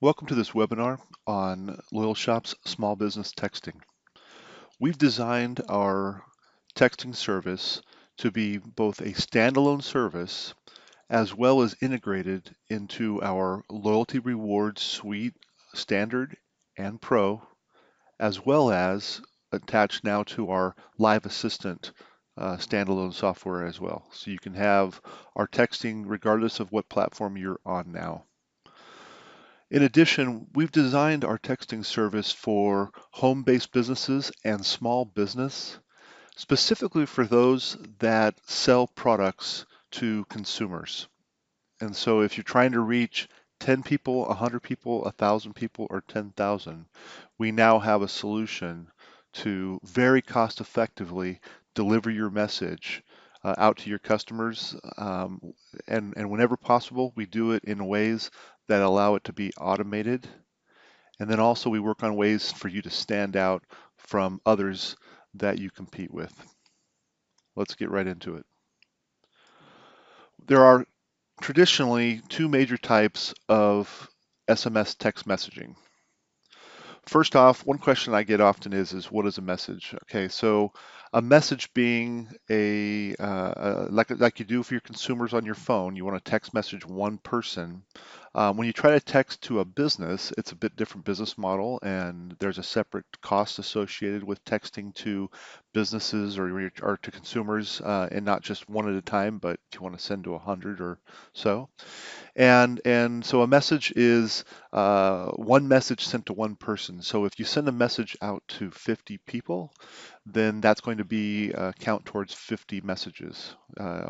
Welcome to this webinar on Loyal Shop's small business texting. We've designed our texting service to be both a standalone service as well as integrated into our loyalty rewards suite, standard and pro, as well as attached now to our live assistant standalone software as well. So you can have our texting regardless of what platform you're on now. In addition, we've designed our texting service for home-based businesses and small business, specifically for those that sell products to consumers. And so if you're trying to reach 10 people, 100 people, 1,000 people, or 10,000, we now have a solution to very cost effectively deliver your message out to your customers. And whenever possible, we do it in ways that allow it to be automated. And then also we work on ways for you to stand out from others that you compete with. Let's get right into it. There are traditionally two major types of SMS text messaging. First off, one question I get often is what is a message? Okay, so a message being like you do for your consumers on your phone, you want to text message one person. When you try to text to a business, it's a bit different business model, and there's a separate cost associated with texting to businesses or to consumers, and not just one at a time, but if you want to send to 100 or so. And so a message is one message sent to one person. So if you send a message out to 50 people, then that's going to be count towards 50 messages.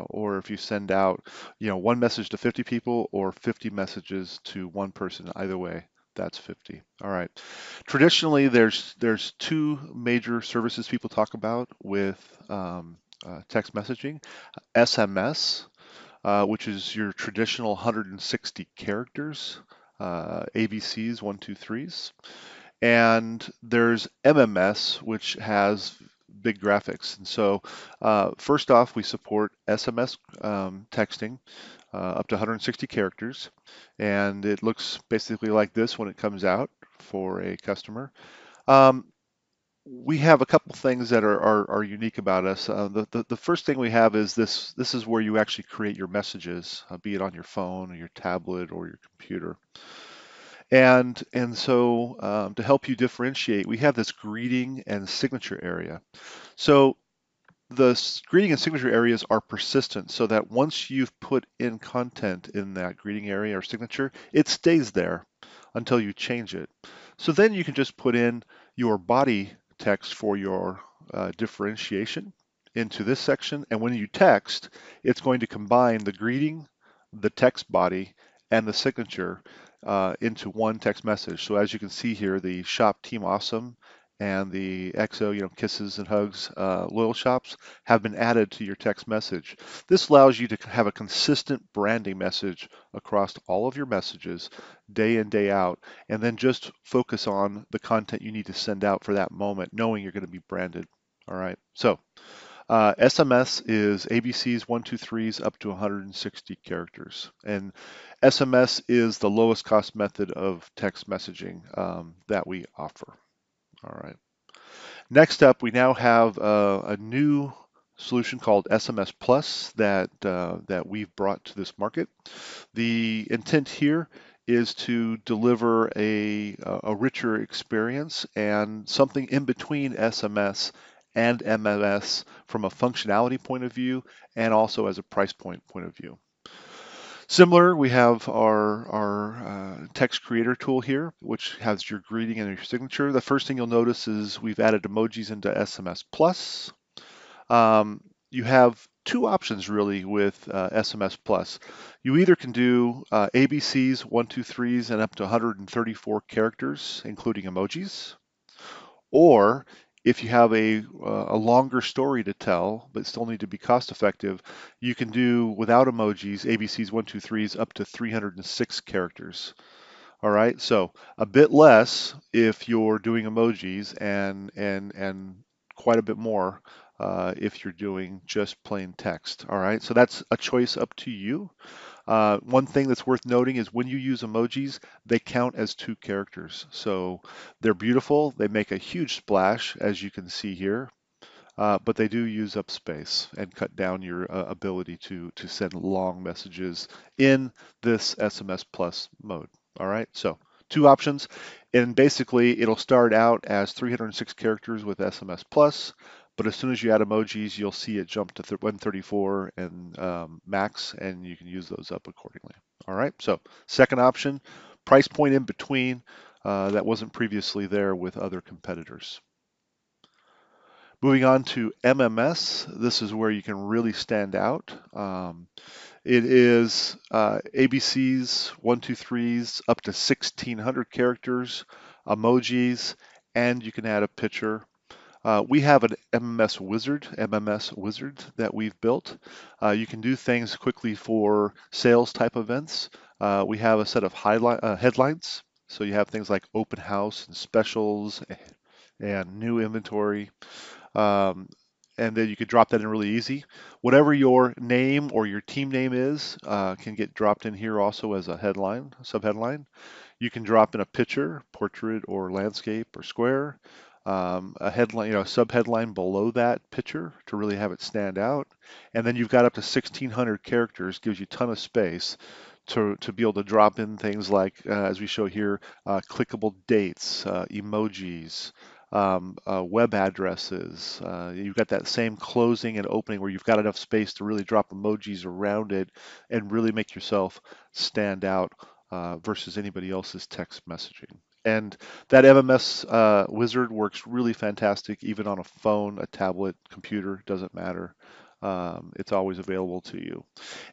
Or if you send out, one message to 50 people or 50 messages to one person, either way, that's 50. All right. Traditionally, there's two major services people talk about with text messaging: SMS, which is your traditional 160 characters, ABCs, one, two, threes. And there's MMS, which has big graphics. And so, first off, we support SMS texting up to 160 characters. And it looks basically like this when it comes out for a customer. Um, we have a couple things that are unique about us. The first thing we have is this is where you actually create your messages, be it on your phone or your tablet or your computer. And so to help you differentiate, we have this greeting and signature area. So the greeting and signature areas are persistent, so that once you've put in content in that greeting area or signature, it stays there until you change it. So then you can just put in your body text for your differentiation into this section. And when you text, it's going to combine the greeting, the text body, and the signature into one text message. So as you can see here, the shop Team Awesome and the XO, kisses and hugs, loyal shops have been added to your text message. This allows you to have a consistent branding message across all of your messages day in, day out, and then just focus on the content you need to send out for that moment, knowing you're going to be branded. All right. So SMS is ABCs, one, two, threes, up to 160 characters. And SMS is the lowest cost method of text messaging that we offer. All right. Next up, we now have a new solution called SMS Plus that we've brought to this market. The intent here is to deliver a richer experience and something in between SMS and MMS from a functionality point of view and also as a price point of view. Similar, we have our text creator tool here, which has your greeting and your signature. The first thing you'll notice is we've added emojis into SMS Plus. You have two options really with SMS Plus. You either can do ABCs, one, two, threes, and up to 134 characters, including emojis, or if you have a longer story to tell, but still need to be cost effective, you can do without emojis, ABCs, one, two, threes, up to 306 characters. All right, so a bit less if you're doing emojis and quite a bit more if you're doing just plain text. All right, so that's a choice up to you. One thing that's worth noting is when you use emojis, they count as 2 characters. So they're beautiful. They make a huge splash, as you can see here. But they do use up space and cut down your ability to send long messages in this SMS Plus mode. All right, so 2 options, and basically it'll start out as 306 characters with SMS Plus, but as soon as you add emojis, you'll see it jump to 134 and max, and you can use those up accordingly. All right, so second option, price point in between, that wasn't previously there with other competitors. Moving on to MMS, this is where you can really stand out. It is ABCs, 123s, up to 1,600 characters, emojis, and you can add a picture. We have an MMS wizard that we've built. You can do things quickly for sales type events. We have a set of headlines. So you have things like open house and specials and new inventory. Um, and then you could drop that in really easy. Whatever your name or your team name is can get dropped in here also as a headline, subheadline. You can drop in a picture, portrait or landscape or square, a headline, subheadline below that picture to really have it stand out. And then you've got up to 1,600 characters, gives you a ton of space to be able to drop in things like, as we show here, clickable dates, emojis, web addresses. You've got that same closing and opening where you've got enough space to really drop emojis around it and really make yourself stand out versus anybody else's text messaging. And that MMS wizard works really fantastic, even on a phone, a tablet, computer, doesn't matter. It's always available to you.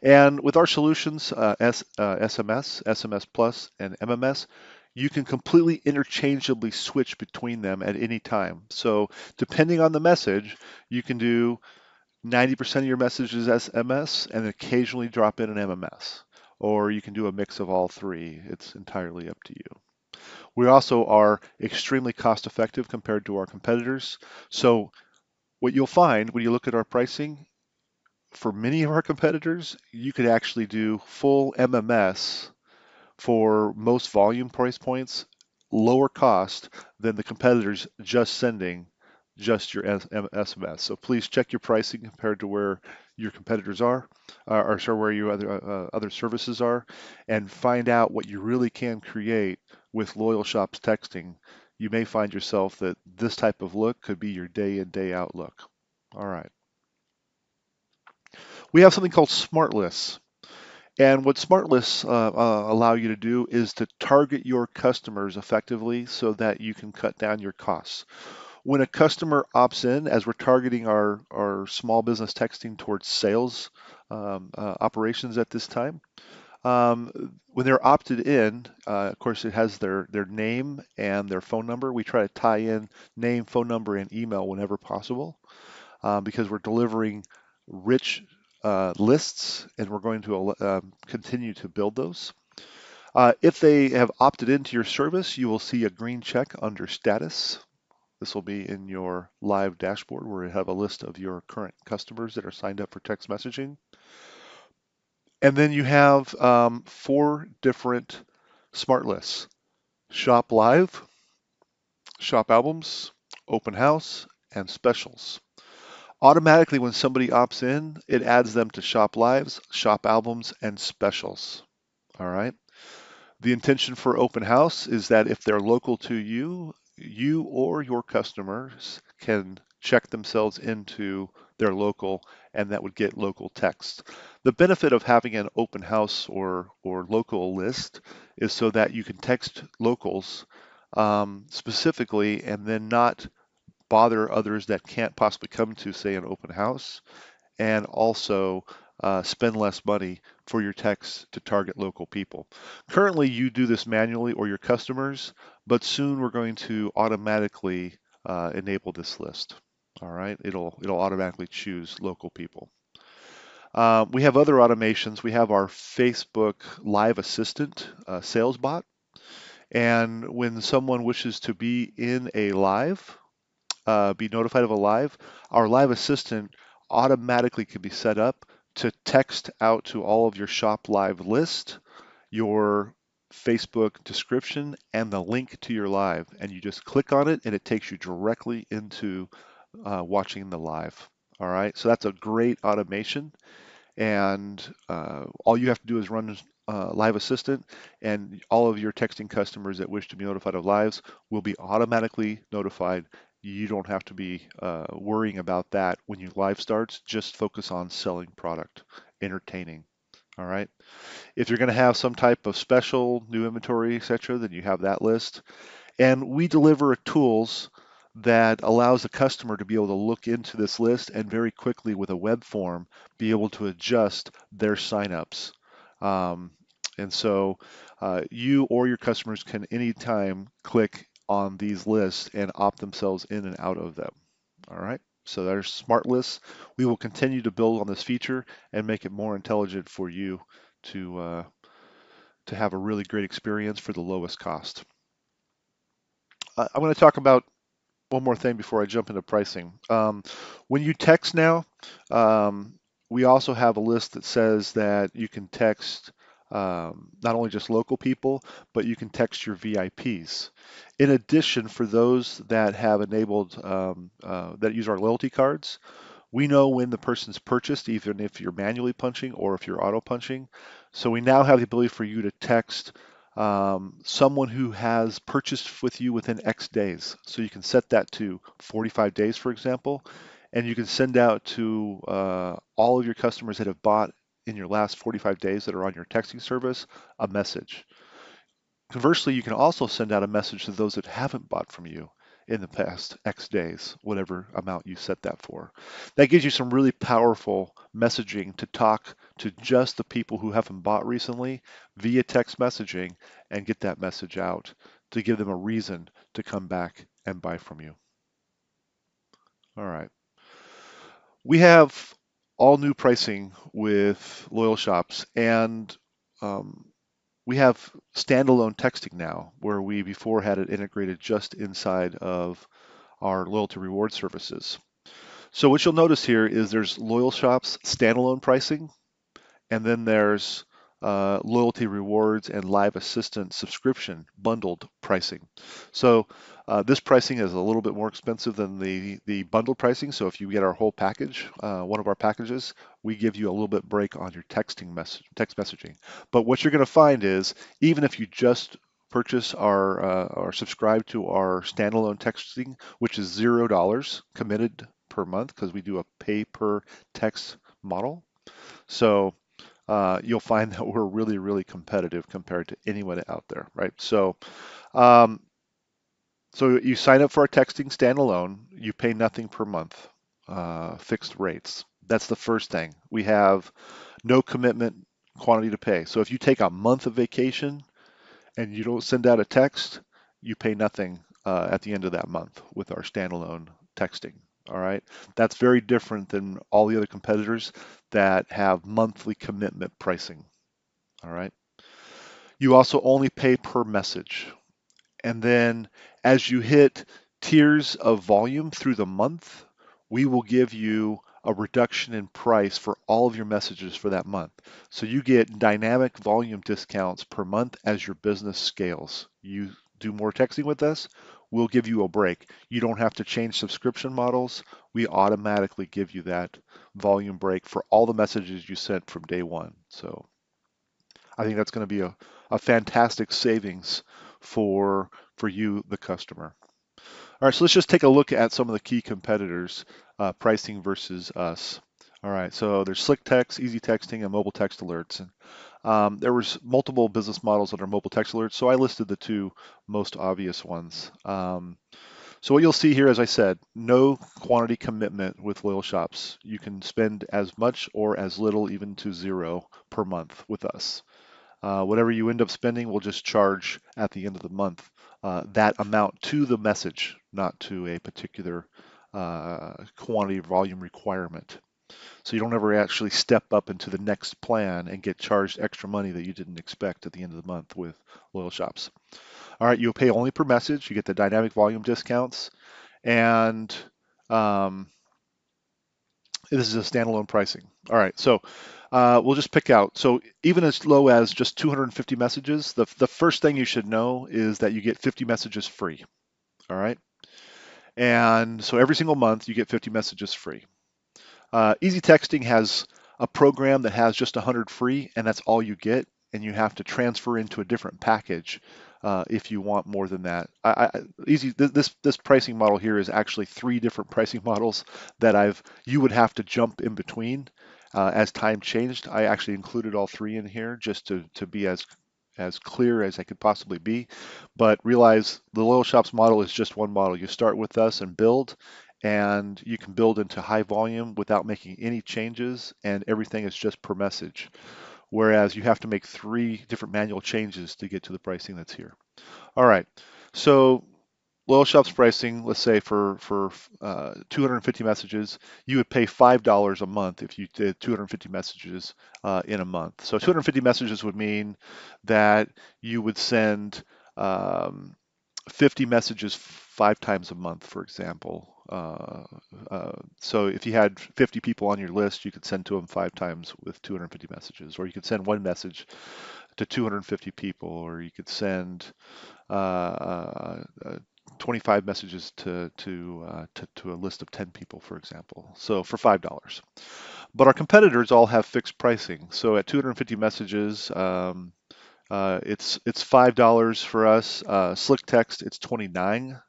And with our solutions, SMS, SMS Plus, and MMS, you can completely interchangeably switch between them at any time. So depending on the message, you can do 90% of your messages SMS and occasionally drop in an MMS. Or you can do a mix of all three. It's entirely up to you. We also are extremely cost effective compared to our competitors. So what you'll find when you look at our pricing, for many of our competitors, you could actually do full MMS for most volume price points, lower cost than the competitors just sending just your SMS. So please check your pricing compared to where your competitors are, or sorry, where your other services are, and find out what you really can create with Loyal Shops texting. You may find yourself that this type of look could be your day in, day out look. All right. We have something called smart lists. And what smart lists allow you to do is to target your customers effectively so that you can cut down your costs. When a customer opts in, as we're targeting our small business texting towards sales operations at this time, when they're opted in, of course, it has their name and their phone number. We try to tie in name, phone number, and email whenever possible because we're delivering rich lists and we're going to continue to build those. If they have opted into your service, you will see a green check under status. This will be in your live dashboard where you have a list of your current customers that are signed up for text messaging. And then you have 4 different smart lists: Shop Live, Shop Albums, Open House, and Specials. Automatically, when somebody opts in, it adds them to Shop Lives, Shop Albums, and Specials. All right. The intention for Open House is that if they're local to you, you or your customers can check themselves into their local, and that would get local text. The benefit of having an open house or local list is so that you can text locals specifically and then not bother others that can't possibly come to, say, an open house, and also spend less money for your texts to target local people. Currently, you do this manually or your customers, but soon we're going to automatically enable this list. All right, it'll automatically choose local people. We have other automations. We have our Facebook Live Assistant sales bot, and when someone wishes to be in a live, be notified of a live, our live assistant automatically can be set up to text out to all of your Shop Live list, your Facebook description, and the link to your live. And you just click on it and it takes you directly into watching the live. All right, so that's a great automation. And all you have to do is run Live Assistant, and all of your texting customers that wish to be notified of lives will be automatically notified. You don't have to be worrying about that when your live starts. Just focus on selling product, entertaining. All right. If you're going to have some type of special new inventory, etc., then you have that list. And we deliver tools that allows the customer to be able to look into this list and very quickly with a web form be able to adjust their signups. Um, and so you or your customers can anytime click on these lists and opt themselves in and out of them. All right. So there's smart lists. We will continue to build on this feature and make it more intelligent for you to to have a really great experience for the lowest cost. I'm going to talk about one more thing before I jump into pricing. When you text now, um, we also have a list that says that you can text not only just local people, but you can text your VIPs. In addition, for those that have enabled that use our loyalty cards, we know when the person's purchased, even if you're manually punching or if you're auto punching. So we now have the ability for you to text someone who has purchased with you within X days. So you can set that to 45 days, for example, and you can send out to all of your customers that have bought in your last 45 days that are on your texting service a message. Conversely, you can also send out a message to those that haven't bought from you in the past X days, whatever amount you set that for. That gives you some really powerful messaging to talk to just the people who haven't bought recently via text messaging and get that message out to give them a reason to come back and buy from you. All right. We have all new pricing with Loyal Shops, and um, we have standalone texting now, where we before had it integrated just inside of our loyalty reward services. So what you'll notice here is there's Loyal Shops standalone pricing, and then there's loyalty rewards and live assistant subscription bundled pricing. So this pricing is a little bit more expensive than the bundled pricing. So if you get our whole package, one of our packages, we give you a little bit break on your text messaging. But what you're going to find is even if you just purchase our or subscribe to our standalone texting, which is $0 committed per month because we do a pay per text model. So you'll find that we're really, really competitive compared to anyone out there, right? Um, so you sign up for our texting standalone, you pay nothing per month, fixed rates. That's the first thing. We have no commitment quantity to pay. So if you take a month of vacation and you don't send out a text, you pay nothing at the end of that month with our standalone texting. All right. That's very different than all the other competitors that have monthly commitment pricing. All right. You also only pay per message. And then as you hit tiers of volume through the month, we will give you a reduction in price for all of your messages for that month. So you get dynamic volume discounts per month as your business scales. You do more texting with us, we'll give you a break. You don't have to change subscription models. We automatically give you that volume break for all the messages you sent from day one. So I think that's going to be a fantastic savings for for you, the customer. All right, so let's just take a look at some of the key competitors, pricing versus us. All right, so there's Slick Text, Easy Texting, and Mobile Text Alerts. And there was multiple business models under Mobile Text Alerts, so I listed the two most obvious ones. So what you'll see here, as I said, no quantity commitment with Loyal Shops. You can spend as much or as little, even to zero per month with us. Whatever you end up spending, we'll just charge at the end of the month that amount to the message, not to a particular quantity volume requirement. So you don't ever actually step up into the next plan and get charged extra money that you didn't expect at the end of the month with Loyal Shops. All right, you'll pay only per message. You get the dynamic volume discounts, and um, This is a standalone pricing. All right, so we'll just pick out. So even as low as just 250 messages, the first thing you should know is that you get 50 messages free. All right, and so every single month you get 50 messages free. Easy Texting has a program that has just 100 free, and that's all you get, and you have to transfer into a different package if you want more than that. This pricing model here is actually three different pricing models that you would have to jump in between as time changed. I actually included all three in here just to be as clear as I could possibly be. But realize the Loyal Shops model is just one model. You start with us and build, and you can build into high volume without making any changes, and everything is just per message. Whereas you have to make three different manual changes to get to the pricing that's here. All right, so Loyal Shops pricing, let's say for 250 messages, you would pay $5 a month if you did 250 messages in a month. So 250 messages would mean that you would send 50 messages 5 times a month, for example. So if you had 50 people on your list, you could send to them 5 times with 250 messages, or you could send one message to 250 people, or you could send uh, uh, uh, 25 messages to a list of 10 people, for example. So for $5. But our competitors all have fixed pricing. So at 250 messages, it's $5 for us. Slick Text, it's 29.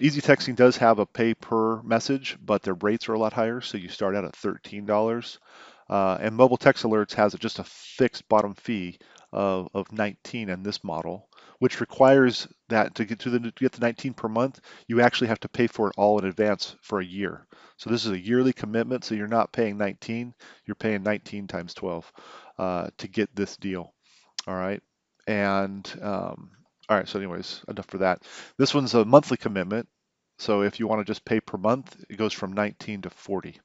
Easy Texting does have a pay per message, but their rates are a lot higher, so you start out at $13. And Mobile Text Alerts has just a fixed bottom fee of 19 in this model, which requires that to get to 19 per month, you actually have to pay for it all in advance for a year. So this is a yearly commitment, so you're not paying 19, you're paying 19 times 12 to get this deal. All right. And all right, so anyways, enough for that. This one's a monthly commitment. So if you want to just pay per month, it goes from 19 to 40.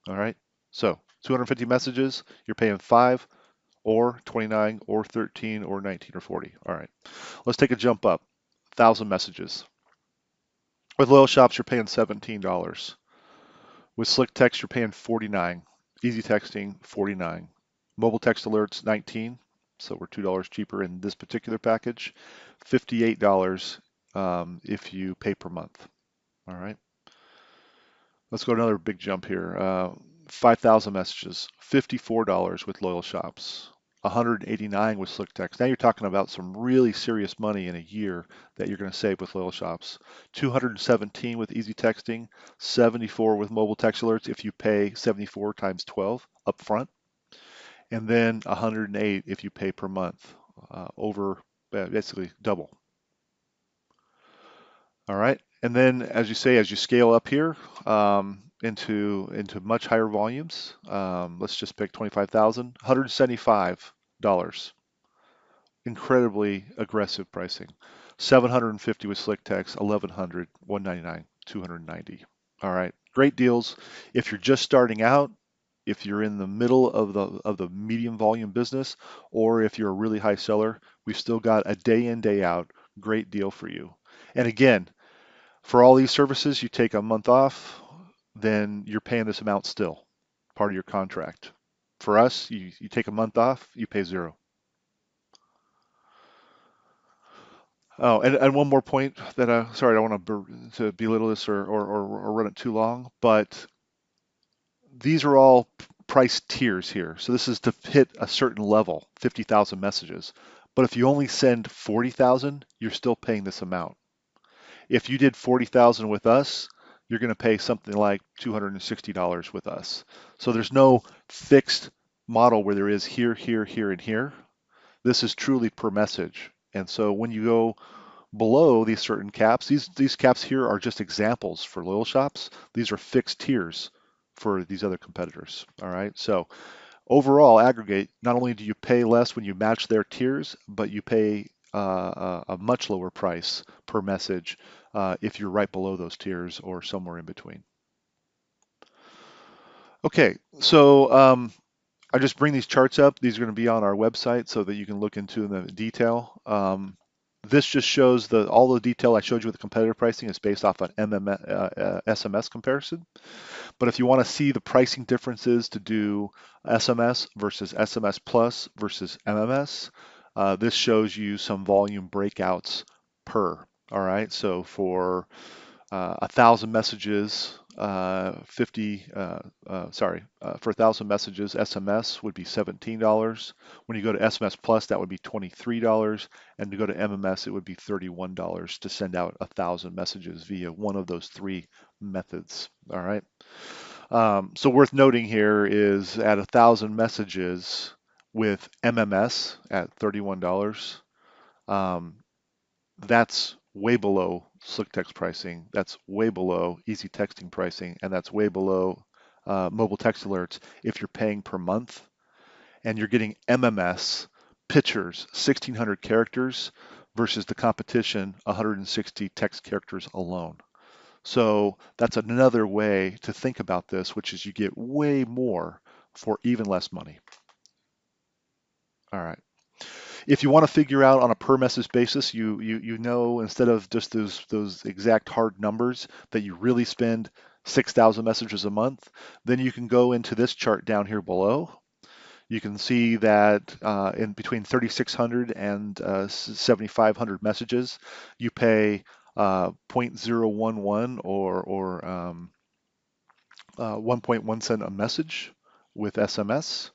All right. So 250 messages, you're paying 5 or 29 or 13 or 19 or 40. All right. Let's take a jump up. 1,000 messages. With Loyal Shops, you're paying $17. With Slick Text, you're paying 49. Easy Texting, 49. Mobile Text Alerts, 19. So we're $2 cheaper in this particular package. $58 if you pay per month. All right. Let's go to another big jump here. 5,000 messages, $54 with Loyal Shops. 189 with Slick Text. Now you're talking about some really serious money in a year that you're going to save with Loyal Shops. 217 with Easy Texting, 74 with Mobile Text Alerts if you pay 74 times 12 up front, and then 108 if you pay per month, over basically double. All right. And then, as you say, as you scale up here into much higher volumes, let's just pick 25,000, $175. Incredibly aggressive pricing. 750 with Slick Text, 1100, 199, 290. All right, great deals. If you're just starting out, if you're in the middle of the medium volume business, or if you're a really high seller, we've still got a day in, day out great deal for you. And again, for all these services, you take a month off, then you're paying this amount still, part of your contract. For us, you take a month off, you pay zero. Oh, and one more point that sorry, I don't want to belittle this or run it too long, but these are all price tiers here. So this is to hit a certain level, 50,000 messages. But if you only send 40,000, you're still paying this amount. If you did 40,000 with us, you're going to pay something like $260 with us. So there's no fixed model where there is here, here, here, and here. This is truly per message. And so when you go below these certain caps, these caps here are just examples for Loyal Shops. These are fixed tiers for these other competitors. All right. So overall, aggregate, not only do you pay less when you match their tiers, but you pay a much lower price per message if you're right below those tiers or somewhere in between. Okay, so I just bring these charts up. These are going to be on our website so that you can look into them in detail. This just shows all the detail I showed you with the competitive pricing is based off an SMS comparison. But if you want to see the pricing differences to do SMS versus SMS Plus versus MMS, this shows you some volume breakouts per. All right, so for 1,000 messages, 50, for 1,000 messages, SMS would be $17. When you go to SMS Plus, that would be $23. And to go to MMS, it would be $31 to send out 1,000 messages via one of those three methods. All right. So worth noting here is at 1,000 messages with MMS at $31. Um, that's way below slick text pricing. That's way below easy texting pricing, and that's way below mobile text alerts if you're paying per month and you're getting MMS pictures, 1,600 characters versus the competition, 160 text characters alone. So that's another way to think about this, which is you get way more for even less money. All right. If you want to figure out on a per message basis, you know instead of just those exact hard numbers that you really spend 6,000 messages a month, then you can go into this chart down here below. You can see that in between 3,600 and 7,500 messages, you pay 0.011 or 1.1 cent a message with SMS.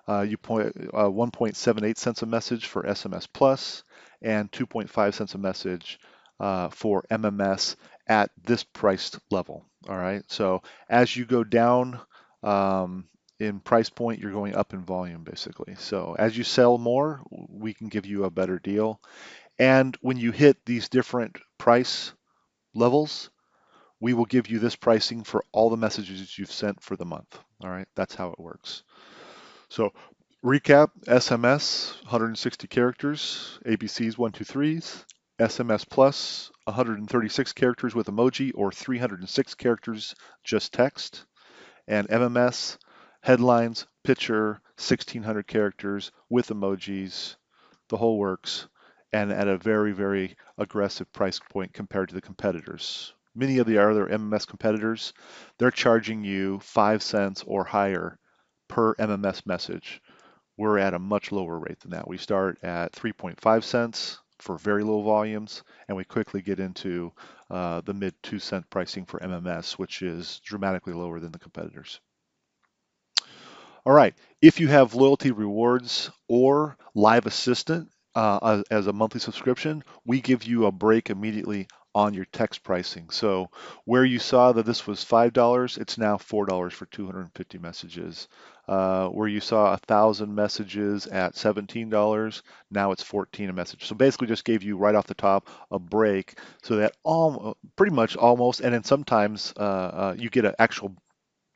You point 1.78 cents a message for SMS Plus and 2.5 cents a message for MMS at this priced level. All right. So as you go down in price point, you're going up in volume basically. So as you sell more, we can give you a better deal. And when you hit these different price levels, we will give you this pricing for all the messages you've sent for the month. All right. That's how it works. So recap, SMS, 160 characters, ABCs 1, 2, 3s, SMS Plus, 136 characters with emoji or 306 characters just text, and MMS, headlines, picture, 1,600 characters with emojis, the whole works, and at a very, very aggressive price point compared to the competitors. Many of the other MMS competitors, they're charging you 5 cents or higher per MMS message. We're at a much lower rate than that. We start at 3.5 cents for very low volumes, and we quickly get into the mid 2-cent pricing for MMS, which is dramatically lower than the competitors. All right, if you have loyalty rewards or live assistant as a monthly subscription, we give you a break immediately on your text pricing. So where you saw that this was $5, it's now $4 for 250 messages. Where you saw 1,000 messages at $17, now it's 14 a message. So basically just gave you right off the top a break so that pretty much almost, and then sometimes you get an actual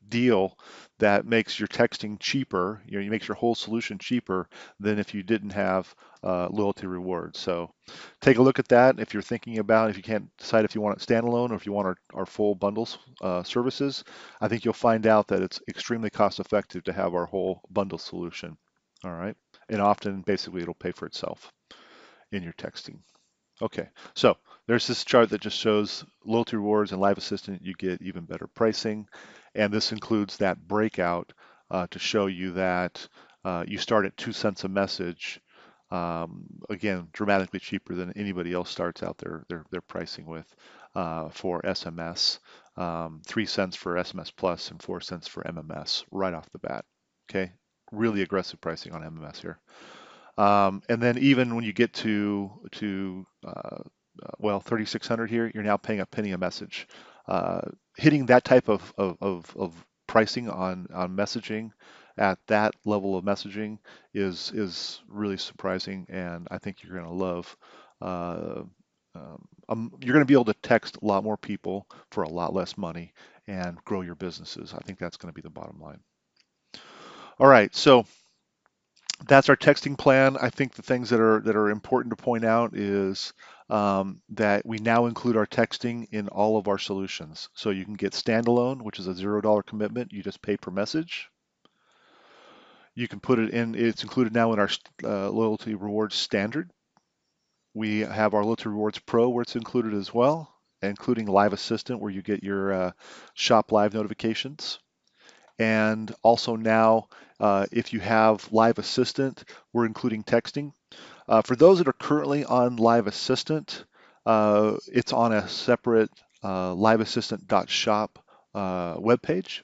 deal that makes your texting cheaper, you makes your whole solution cheaper than if you didn't have loyalty rewards. So take a look at that if you're thinking about, if you can't decide if you want it standalone or if you want our full bundles services. I think you'll find out that it's extremely cost effective to have our whole bundle solution. All right. And often basically it'll pay for itself in your texting. Okay, so there's this chart that just shows loyalty rewards and live assistant, you get even better pricing. And this includes that breakout to show you that you start at 2 cents a message. Again, dramatically cheaper than anybody else starts out their pricing with for SMS. 3 cents for SMS Plus and 4 cents for MMS right off the bat. Okay, really aggressive pricing on MMS here. And then even when you get to well 3,600 here, you're now paying a penny a message. Hitting that type of pricing on messaging at that level of messaging is really surprising, and I think you're going to love. You're going to be able to text a lot more people for a lot less money and grow your businesses. I think that's going to be the bottom line. All right, so that's our texting plan. I think the things that are important to point out is that we now include our texting in all of our solutions. So you can get standalone, which is a $0 commitment. You just pay per message. You can put it in. It's included now in our loyalty rewards standard. We have our loyalty rewards pro where it's included as well. including Live Assistant, where you get your Shop Live notifications. And also now, if you have Live Assistant, we're including texting. For those that are currently on Live Assistant, it's on a separate liveassistant.shop webpage.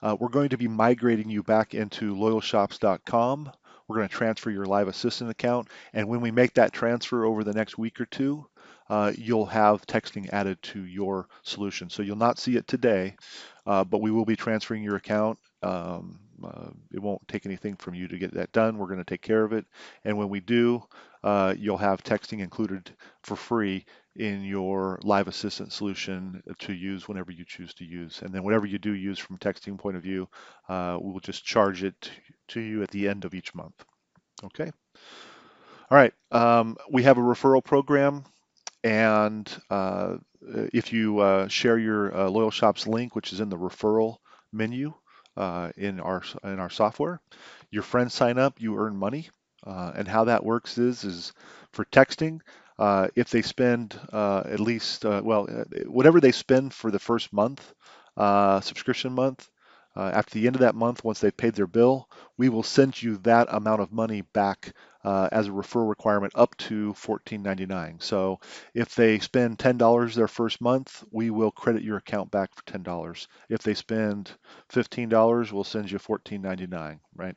We're going to be migrating you back into loyalshops.com. We're going to transfer your Live Assistant account, and when we make that transfer over the next week or two, you'll have texting added to your solution. So you'll not see it today, but we will be transferring your account. It won't take anything from you to get that done. We're going to take care of it, and when we do, you'll have texting included for free in your Live Assistant solution to use whenever you choose to use. And then whatever you do use from a texting point of view, we'll just charge it to you at the end of each month. Okay. All right. We have a referral program, and if you share your Loyal Shops link, which is in the referral menu in our software, your friends sign up, you earn money. And how that works is for texting, if they spend at least, whatever they spend for the first month, subscription month, after the end of that month, once they've paid their bill, we will send you that amount of money back as a referral requirement up to $14.99. So if they spend $10 their first month, we will credit your account back for $10. If they spend $15, we'll send you $14.99, right?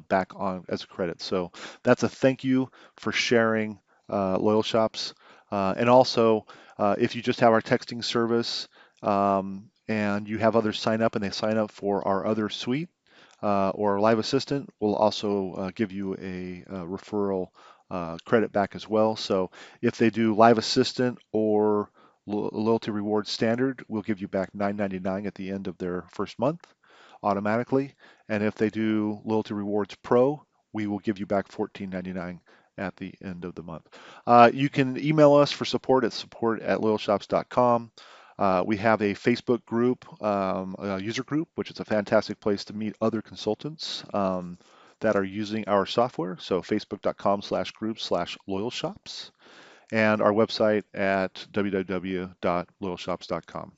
Back on as a credit. So that's a thank you for sharing Loyal Shops. And also, if you just have our texting service and you have others sign up and they sign up for our other suite or Live Assistant, we'll also give you a referral credit back as well. So if they do Live Assistant or Loyalty Rewards Standard, we'll give you back $9.99 at the end of their first month automatically. And if they do Loyalty Rewards Pro, we will give you back $14.99 at the end of the month. You can email us for support@loyalshops.com. We have a Facebook group, a user group, which is a fantastic place to meet other consultants that are using our software. So facebook.com/group/loyalshops, and our website at www.loyalshops.com.